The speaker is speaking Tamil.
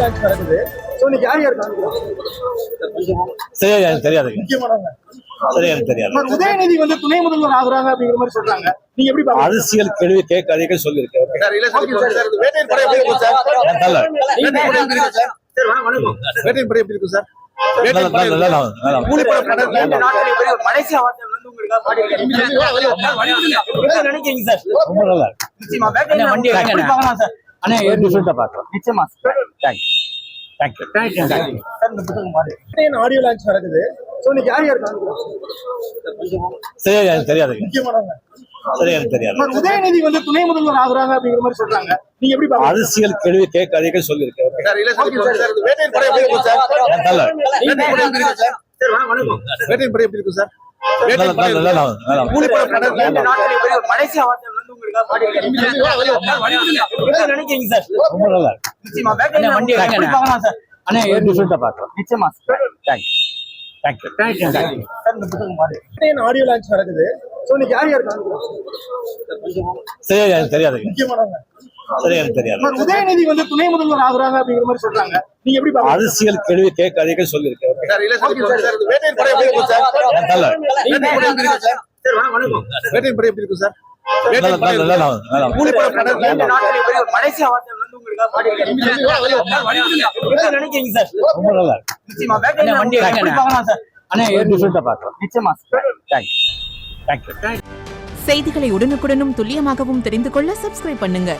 லான்ச் நடக்குது. சோ இன்னைக்கு யார் யார் சரியா எனக்கு தெரியாது. முக்கியமானவங்க சரியா எனக்கு தெரியாது. உதயநிதி வந்து துணை முதல்வர் ஆகுறாங்க அப்படிங்கிற மாதிரி சொல்றாங்க. நீங்க எப்படி பாக்குறீங்க? அரசியல் கேள்வி கேட்காதீங்க சொல்லியிருக்கேன். வேட்டையின் படம் எப்படி இருக்கு சார்? நல்லா வேட்டையின் படம் எப்படி இருக்கு சார்? சார் வணக்கம். வேட்டையின் படம் எப்படி இருக்கு சார்? மலேசியா வந்து உங்களுக்காக பாடிருக்காங்க. என்ன நினைக்கிறீங்க சார்? ரொம்ப நல்லா நிச்சயமா வேட்டையின் வண்டி எப்படி பார்க்கலாம் சார்? அண்ணா டிஃபரெண்டா பார்க்கலாம். நிச்சயமா தேங்க்யூ. சார் இந்த புத்தகம் பாரு. வேட்டையின் ஆடியோ லான்ச் நடக்குது. சோ இன்னைக்கு யார் யார் சரியா எனக்கு தெரியாது. முக்கியமானவங்க சரியா எனக்கு தெரியாது. உதயநிதி வந்து துணை முதல்வர் ஆகுறாங்க அப்படிங்கிற மாதிரி சொல்றாங்க. நீங்க எப்படி பாக்குறீங்க? அரசியல் கேள்வி கேட்காதீங்க சொல்லியிருக்கேன். வேட்டையின் படம் எப்படி இருக்கு சார்? நல்லா வேட்டையின் படம் எப்படி இருக்கு சார்? சார் வணக்கம். வேட்டையின் படம் எப்படி இருக்கு சார்? மலேசியா வந்து உங்களுக்காக பாடிருக்காங்க. என்ன நினைக்கிறீங்க சார்? ரொம்ப நல்லா நிச்சயமா வேட்டையின் வண்டி எப்படி பார்க்கலாம் சார்? அண்ணா டிஃபரெண்டா பார்க்கலாம். நிச்சயமா தேங்க்யூ. சார் இந்த புத்தகம் பாரு. வேட்டையின் ஆடியோ லான்ச் நடக்குது. சோ இன்னைக்கு யார் யார் சரியா எனக்கு தெரியாது. முக்கியமானவங்க சரியா எனக்கு தெரியாது. உதயநிதி வந்து துணை முதல்வர் ஆகுறாங்க அப்படிங்கிற மாதிரி சொல்றாங்க. நீங்க எப்படி பாக்குறீங்க? அரசியல் கேள்வி கேட்காதீங்க சொல்லியிருக்கேன். வேட்டையின் படம் எப்படி இருக்கு சார்? நல்லா வேட்டையின் படம் எப்படி இருக்கு சார்? சார் வணக்கம். வேட்டையின் படம் எப்படி இருக்கு சார்? மலேசியா வந்து உங்களுக்காக பாடிருக்காங்க. என்ன நினைக்கிறீங்க சார்? ரொம்ப நல்லா நிச்சயமா வேட்டையின் வண்டி எப்படி பார்க்கலாம் சார்? அண்ணா டிஃபரெண்டா பார்க்கலாம். நிச்சயமா தேங்க்யூ. செய்திகளை உடனுக்குடனும் துல்லியமாகவும் தெரிந்து கொள்ள சப்ஸ்கிரைப் பண்ணுங்க.